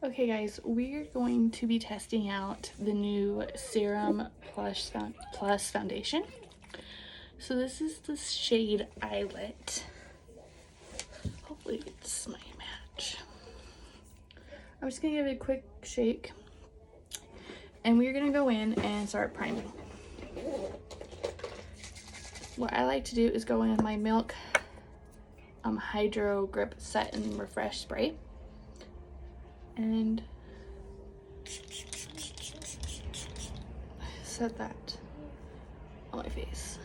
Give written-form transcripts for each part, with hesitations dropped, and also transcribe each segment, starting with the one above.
Okay guys, we're going to be testing out the new Serum Plus Foundation. So this is the shade Eyelet. Hopefully it's my match. I'm just gonna give it a quick shake. And we're gonna go in and start priming. What I like to do is go in with my Milk Hydro Grip Set and Refresh Spray. And set that on my face.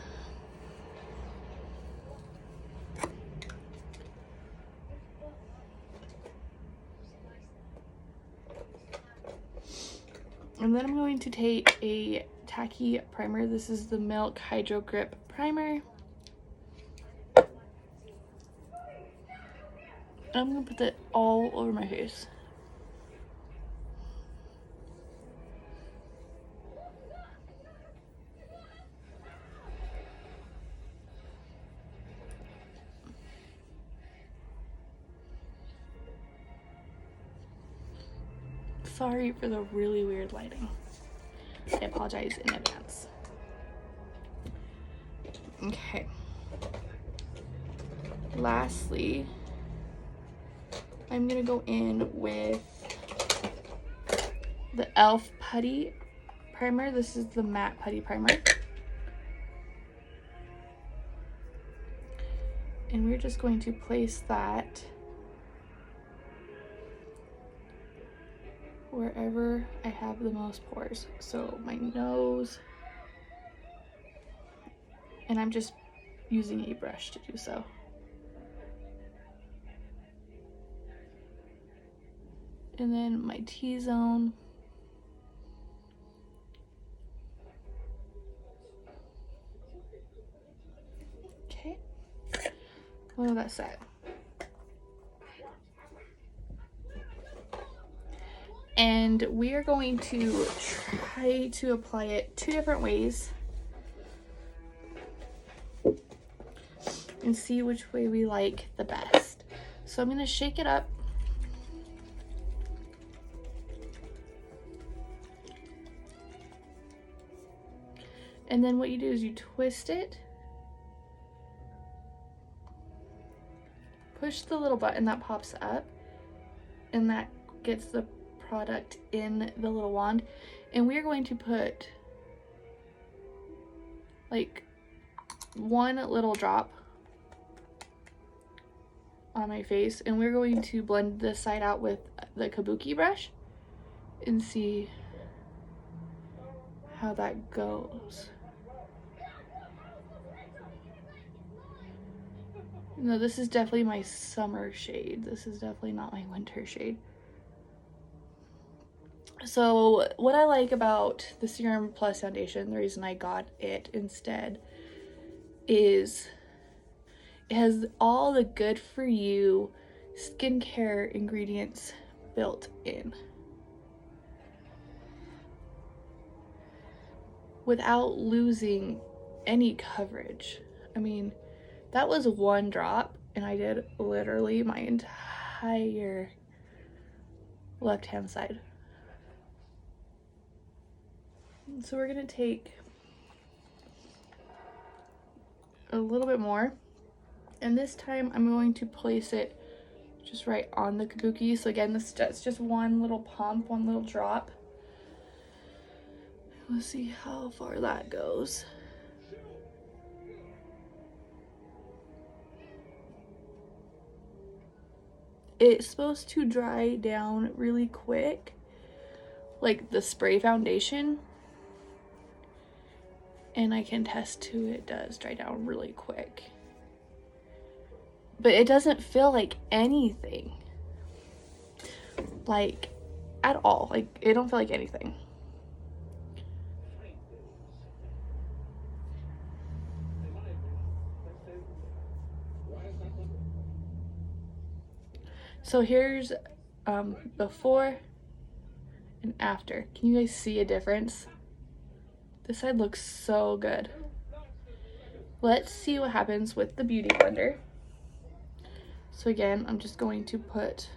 And then I'm going to take a tacky primer. This is the Milk Hydro Grip Primer. I'm going to put that all over my face. Sorry for the really weird lighting. I apologize in advance. Okay. Lastly, I'm gonna go in with the e.l.f. Putty primer. This is the matte putty primer. And we're just going to place that wherever I have the most pores. So my nose, and I'm just using a brush to do so. And then my T-zone. Okay. Well, that's set. And we are going to try to apply it 2 different ways and see which way we like the best. So I'm going to shake it up. And then what you do is you twist it, push the little button that pops up, and that gets the product in the little wand. And we're going to put like 1 little drop on my face, and we're going to blend this side out with the kabuki brush and see how that goes. No, this is definitely my summer shade. This is definitely not my winter shade. So what I like about the Serum Plus Foundation, the reason I got it instead, is it has all the good for you skincare ingredients built in, without losing any coverage. I mean, that was 1 drop and I did literally my entire left hand side. So we're gonna take a little bit more, and this time I'm going to place it just right on the kabuki. So again, that's just 1 little pump, 1 little drop. Let's see how far that goes. It's supposed to dry down really quick, like the spray foundation. And I can attest to it does dry down really quick. But it doesn't feel like anything. Like, at all. Like, it don't feel like anything. So here's before and after. Can you guys see a difference? This side looks so good. Let's see what happens with the Beauty Blender. So again, I'm just going to put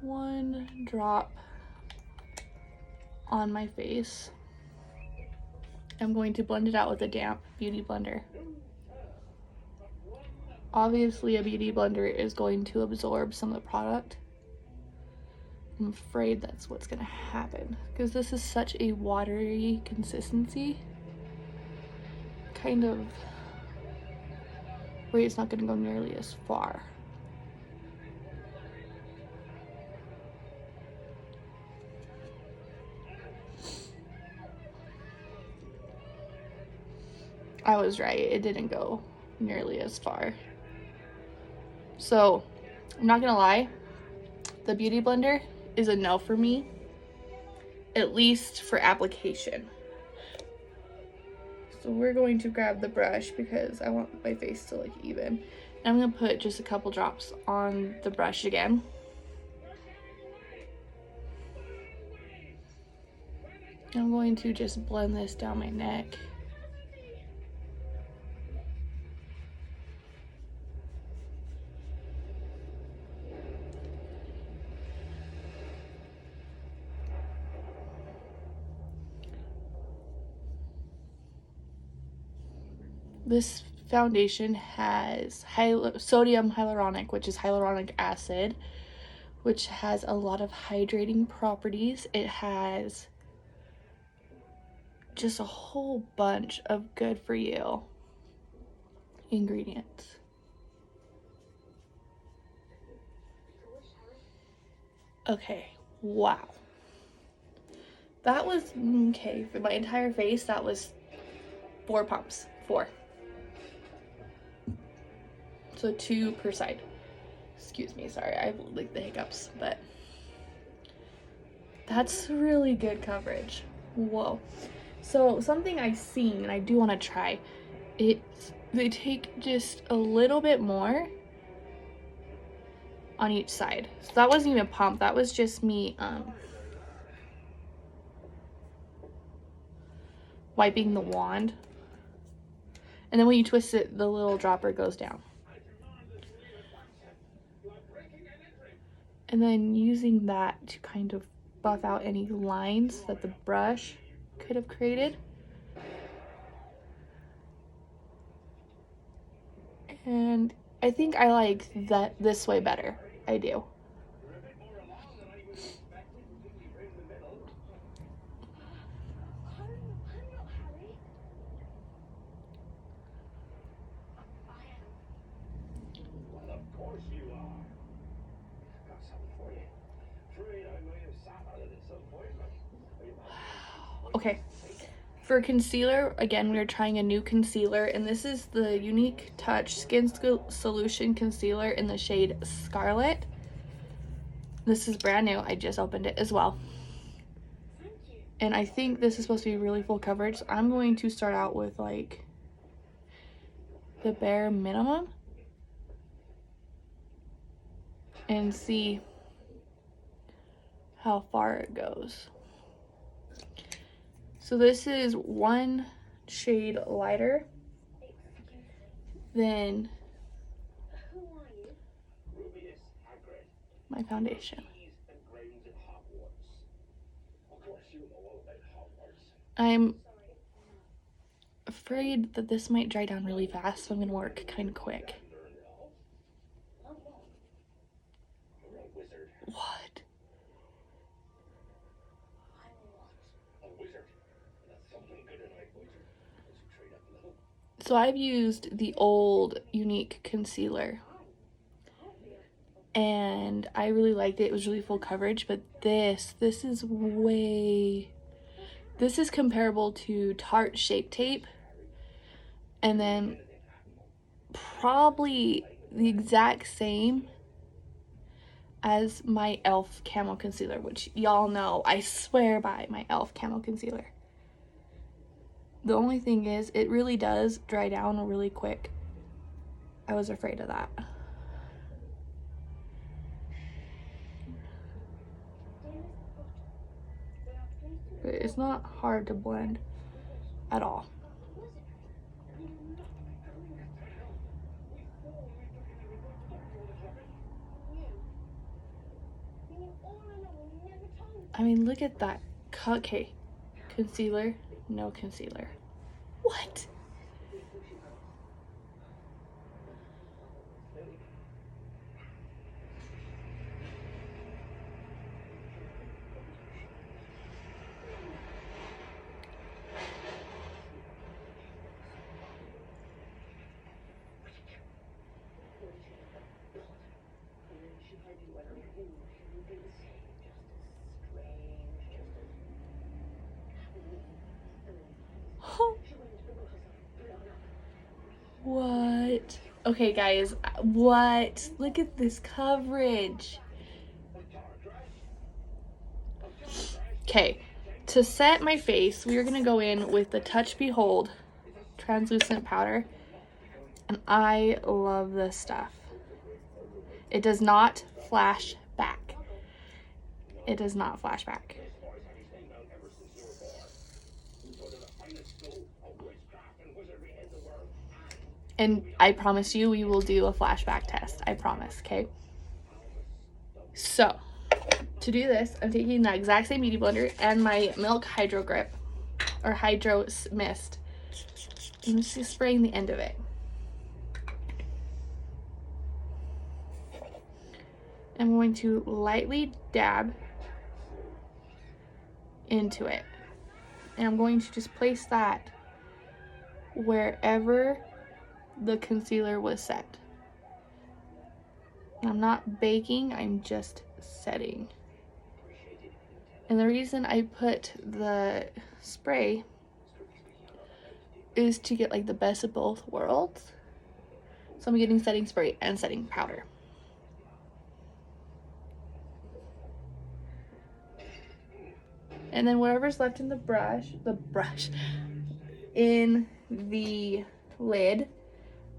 one drop on my face. I'm going to blend it out with a damp beauty blender. Obviously, a beauty blender is going to absorb some of the product. I'm afraid that's what's gonna happen because this is such a watery consistency. Kind of where it's not gonna go nearly as far. I was right, it didn't go nearly as far. So, I'm not gonna lie, the beauty blender is a no for me, at least for application. So we're going to grab the brush because I want my face to look even. I'm gonna put just a couple drops on the brush again. I'm going to just blend this down my neck. This foundation has sodium hyaluronic, which is hyaluronic acid, which has a lot of hydrating properties. It has just a whole bunch of good for you ingredients. Okay, wow. That was, okay, for my entire face, that was 4 pumps, 4. So 2 per side. Excuse me, sorry, I have like the hiccups, but that's really good coverage. Whoa. So something I've seen and I do want to try, they take just a little bit more on each side. So that wasn't even a pump, that was just me wiping the wand. And then when you twist it, the little dropper goes down. And then using that to kind of buff out any lines that the brush could have created. And I think I like that this way better. I do. Okay, for concealer, again, we're trying a new concealer, and this is the Younique Touch Skin Solution Concealer in the shade Scarlet. This is brand new, I just opened it as well. And I think this is supposed to be really full coverage, so I'm going to start out with like the bare minimum and see how far it goes. So this is 1 shade lighter than my foundation. I'm afraid that this might dry down really fast, so I'm gonna work kind of quick. What? So I've used the old Younique concealer and I really liked it. It was really full coverage, but this is comparable to Tarte Shape Tape, and then probably the exact same as my e.l.f. Camo Concealer, which y'all know I swear by my e.l.f. Camo Concealer. The only thing is, it really does dry down really quick. I was afraid of that. But it's not hard to blend at all. I mean, look at that. Okay, concealer, no concealer. What? What? Okay, guys, what? Look at this coverage. Okay, to set my face, we are going to go in with the Touch Behold translucent powder. And I love this stuff. It does not flash back. It does not flash back. And I promise you, we will do a flashback test. I promise, okay? So, to do this, I'm taking that exact same beauty blender and my Milk Hydro Grip, or Hydro Mist. I'm just spraying the end of it. I'm going to lightly dab into it. And I'm going to just place that wherever the concealer was set. I'm not baking, I'm just setting. And the reason I put the spray is to get like the best of both worlds. So I'm getting setting spray and setting powder. And then whatever's left in the brush, in the lid,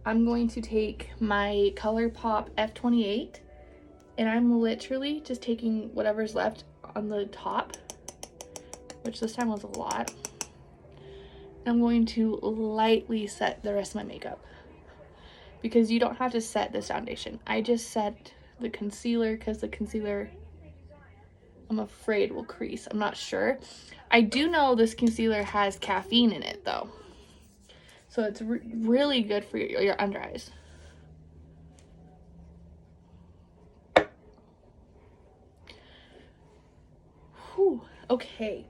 I'm going to take my ColourPop F28 and I'm literally just taking whatever's left on the top, which this time was a lot. I'm going to lightly set the rest of my makeup because you don't have to set this foundation. I just set the concealer because the concealer, I'm afraid, will crease. I'm not sure. I do know this concealer has caffeine in it though, so it's really good for your under eyes. Whew. Okay.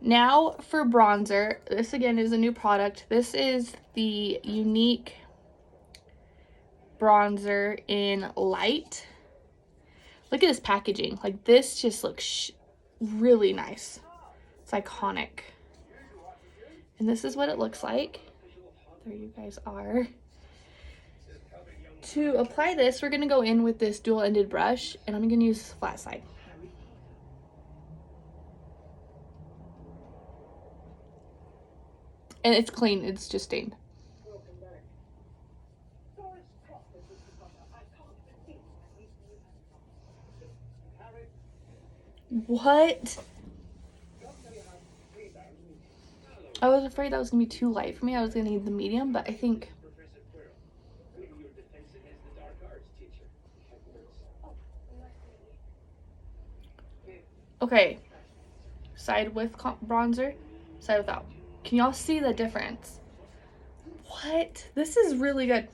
Now for bronzer. This again is a new product. This is the Younique bronzer in light. Look at this packaging. Like, this just looks really nice. It's iconic. And this is what it looks like. There you guys are. To apply this, we're going to go in with this dual-ended brush, and I'm going to use flat side. And it's clean, it's just stained. What? I was afraid that was gonna be too light for me. I was gonna need the medium, but I think okay. Side with bronzer, side without. Can y'all see the difference? What? This is really good.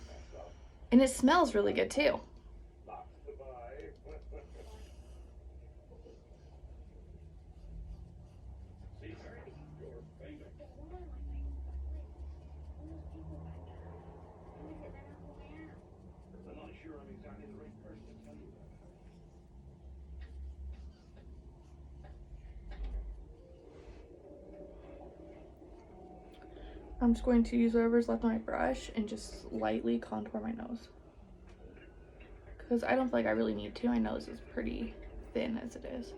And it smells really good too. I'm just going to use whatever's left on my brush and just lightly contour my nose. Because I don't feel like I really need to. My nose is pretty thin as it is.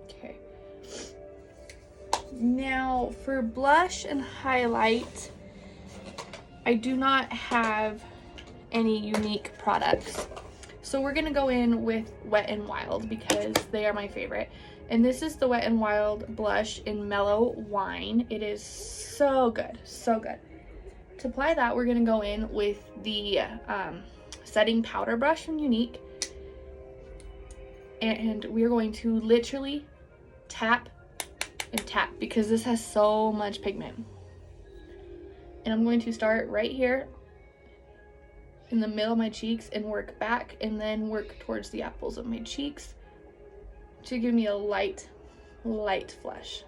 Okay. Now for blush and highlight, I do not have any Younique products. So we're going to go in with Wet n Wild because they are my favorite. And this is the Wet n Wild blush in Mellow Wine. It is so good, so good. To apply that, we're going to go in with the setting powder brush from Younique. And we're going to literally tap and tap because this has so much pigment. And I'm going to start right here in the middle of my cheeks and work back and then work towards the apples of my cheeks to give me a light flush.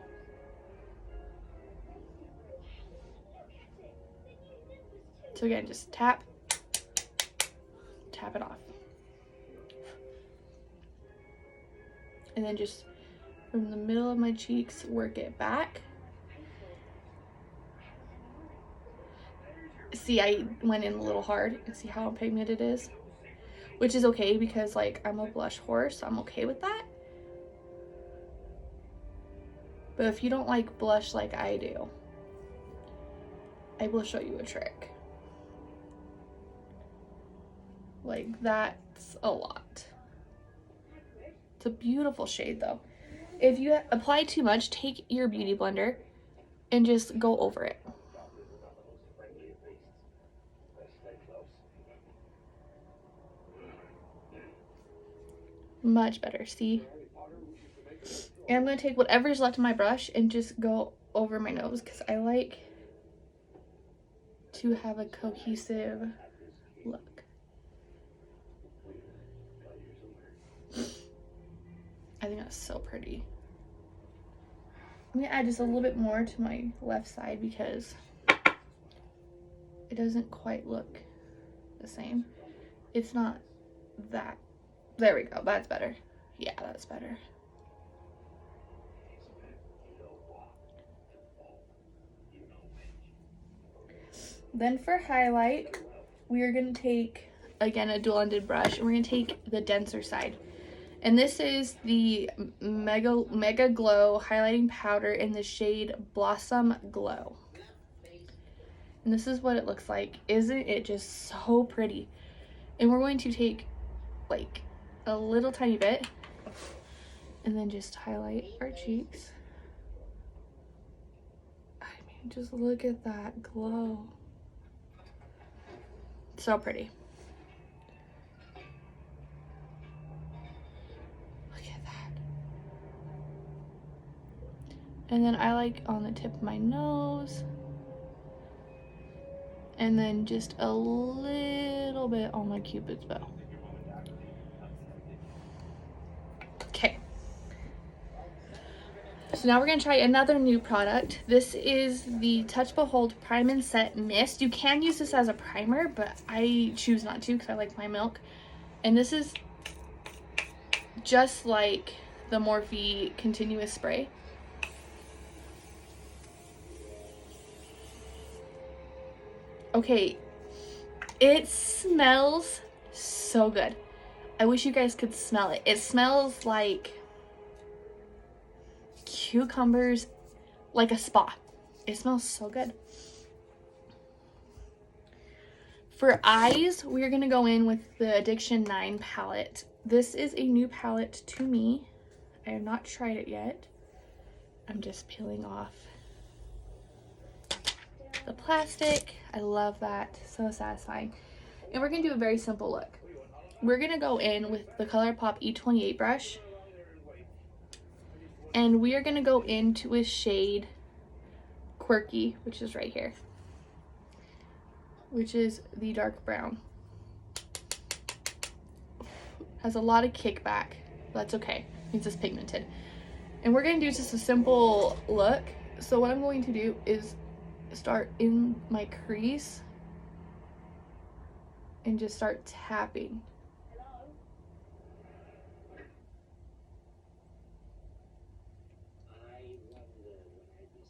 So again, just tap it off. And then just from the middle of my cheeks, work it back. See, I went in a little hard and see how pigmented it is, which is okay because like I'm a blush horse, so I'm okay with that. But if you don't like blush like I do, I will show you a trick. Like that's a lot. It's a beautiful shade though. If you apply too much, take your beauty blender and just go over it. Much better, see? And I'm going to take whatever's left of my brush and just go over my nose because I like to have a cohesive look. I think that's so pretty. I'm going to add just a little bit more to my left side because it doesn't quite look the same. It's not that. There we go. That's better. Yeah, that's better. Then for highlight, we are going to take, again, a dual-ended brush, and we're going to take the denser side. And this is the Mega Glow highlighting powder in the shade Blossom Glow. And this is what it looks like. Isn't it just so pretty? And we're going to take like a little tiny bit and then just highlight our cheeks. I mean, just look at that glow. So pretty. Look at that. And then I like on the tip of my nose. And then just a little bit on my Cupid's bow. Okay. So now we're going to try another new product. This is the Touch Behold Prime and Set Mist. You can use this as a primer, but I choose not to because I like my milk. And this is just like the Morphe Continuous Spray. Okay, it smells so good. I wish you guys could smell it. It smells like cucumbers, like a spa. It smells so good. For eyes, we're going to go in with the Addiction 9 palette. This is a new palette to me. I have not tried it yet. I'm just peeling off the plastic. I love that. So satisfying. And we're going to do a very simple look. We're going to go in with the ColourPop E28 brush. And we are going to go into a shade Quirky, which is right here. Which is the dark brown. Has a lot of kickback. That's okay. It means it's pigmented. And we're going to do just a simple look. So what I'm going to do is start in my crease and just start tapping.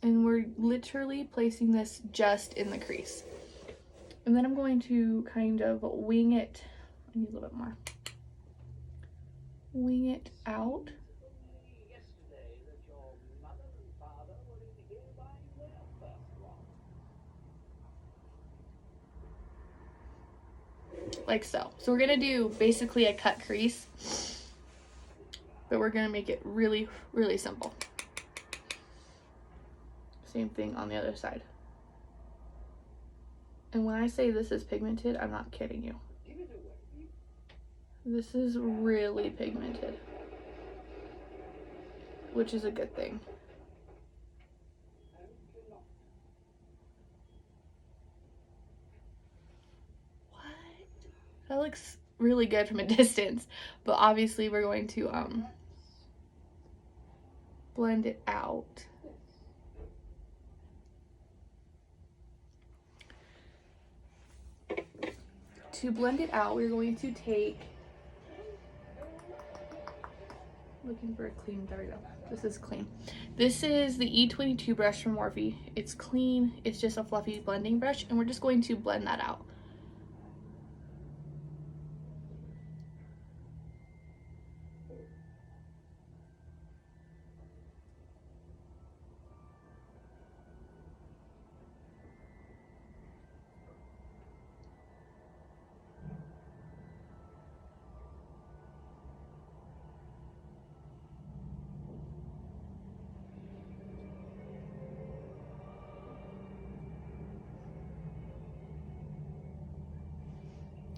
And we're literally placing this just in the crease. And then I'm going to kind of wing it. I need a little bit more. Wing it out. Like so. So we're going to do basically a cut crease. But we're going to make it really, really simple. Same thing on the other side. And when I say this is pigmented, I'm not kidding you. This is really pigmented, which is a good thing. What? That looks really good from a distance, but obviously we're going to blend it out. To blend it out, we're going to take, looking for a clean, there we go. This is clean. This is the E22 brush from Morphe. It's clean, it's just a fluffy blending brush, and we're just going to blend that out.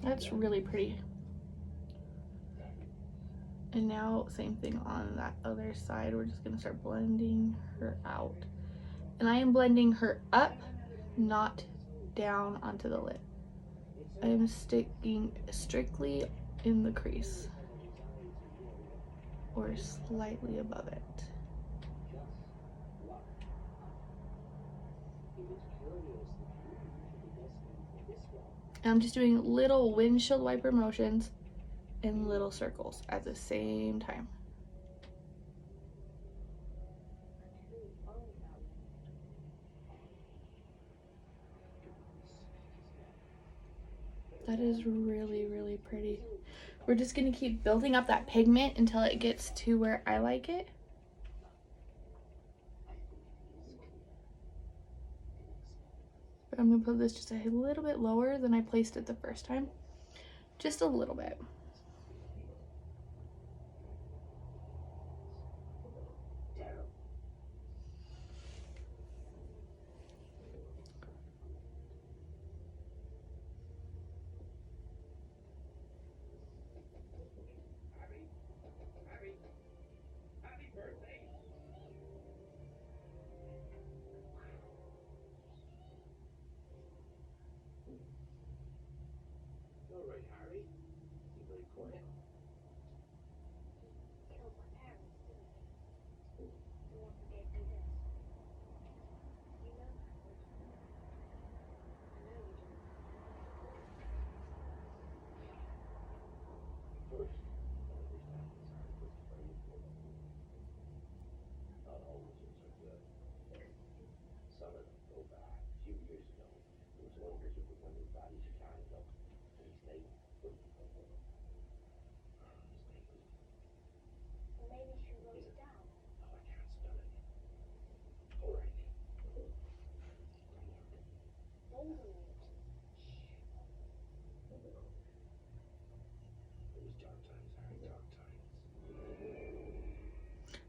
That's really pretty. And now, same thing on that other side. We're just gonna start blending her out. And I am blending her up, not down onto the lid. I am sticking strictly in the crease, or slightly above it. And I'm just doing little windshield wiper motions and little circles at the same time. That is really, really pretty. We're just gonna keep building up that pigment until it gets to where I like it. But I'm gonna put this just a little bit lower than I placed it the first time. Just a little bit.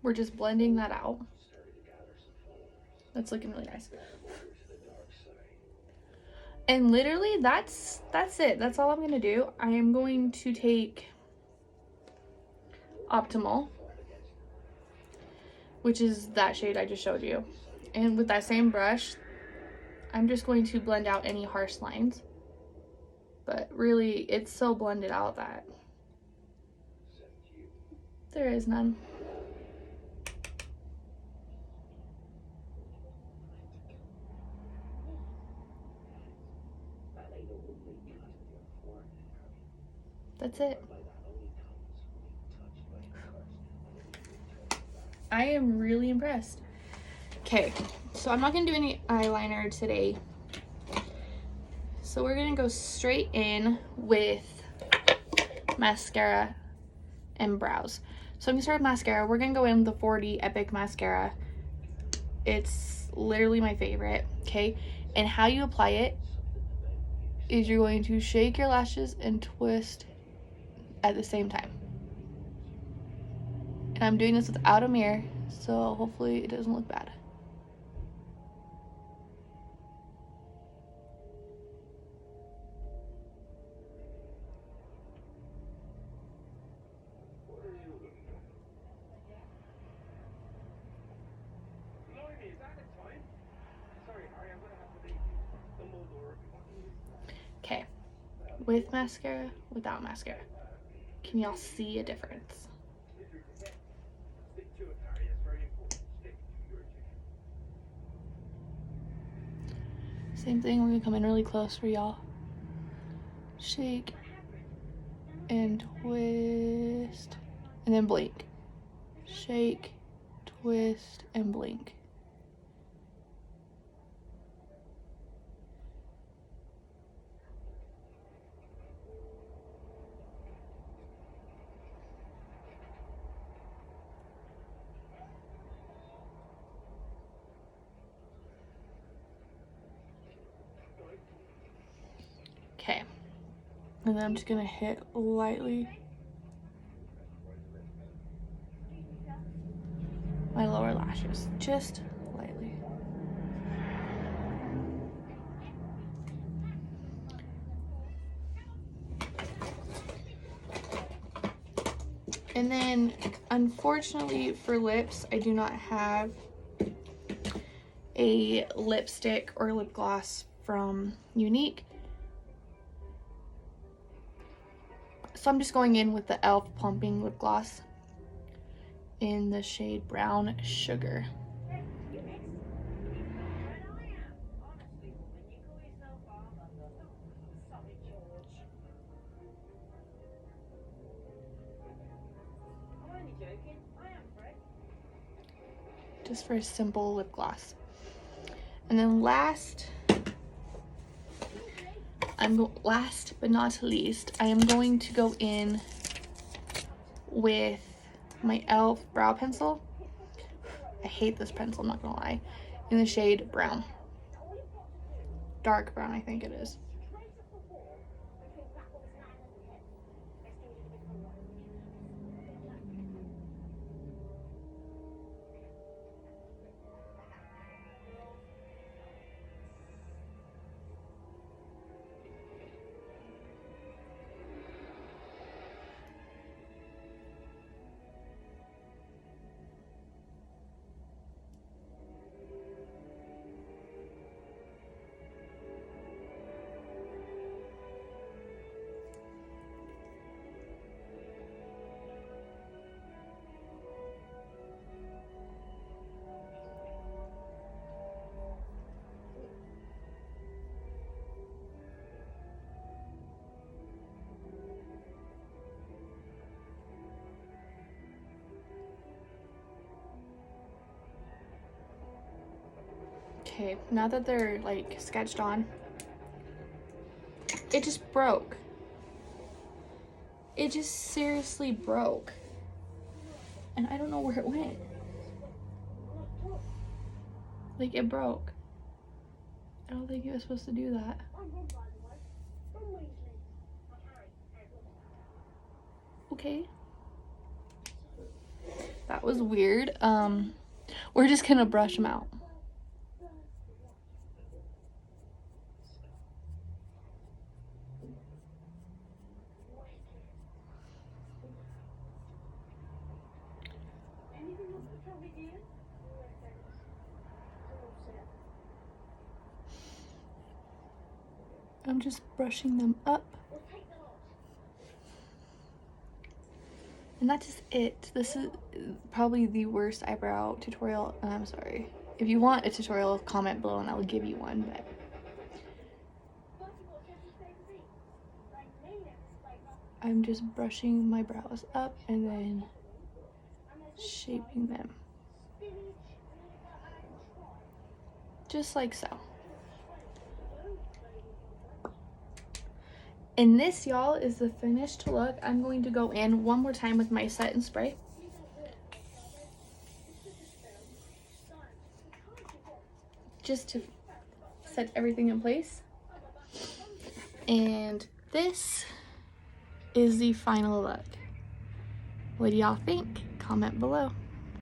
We're just blending that out. That's looking really nice. And literally that's it. That's all I'm gonna do. I am going to take Optimal, which is that shade I just showed you. And with that same brush, I'm just going to blend out any harsh lines. But really, it's so blended out that there is none. That's it. I am really impressed. Okay, so I'm not gonna do any eyeliner today. So we're gonna go straight in with mascara and brows. So I'm gonna start with mascara. We're gonna go in with the 40 Epic Mascara. It's literally my favorite, okay? And how you apply it is you're going to shake your lashes and twist at the same time. And I'm doing this without a mirror, so hopefully it doesn't look bad. with mascara, without mascara. Can y'all see a difference? Same thing, we're gonna come in really close for y'all. Shake and twist, and then blink. Shake, twist, and blink. Okay, and then I'm just gonna hit lightly my lower lashes, just lightly. And then, unfortunately for lips, I do not have a lipstick or lip gloss from Younique. So I'm just going in with the e.l.f. Plumping lip gloss in the shade Brown Sugar. Just for a simple lip gloss. And then last but not least, I am going to go in with my e.l.f. brow pencil. I hate this pencil, I'm not gonna lie. In the shade Brown. Dark brown, I think it is. Okay, now that they're like sketched on, it just broke. It just seriously broke. And I don't know where it went. Like, it broke. I don't think it was supposed to do that. Okay. That was weird. We're just gonna brush them out. I'm just brushing them up. And that's just it. This is probably the worst eyebrow tutorial, and I'm sorry. If you want a tutorial, comment below and I will give you one, but I'm just brushing my brows up and then shaping them. Just like so. And this, y'all, is the finished look. I'm going to go in one more time with my set and spray. Just to set everything in place. And this is the final look. What do y'all think? Comment below.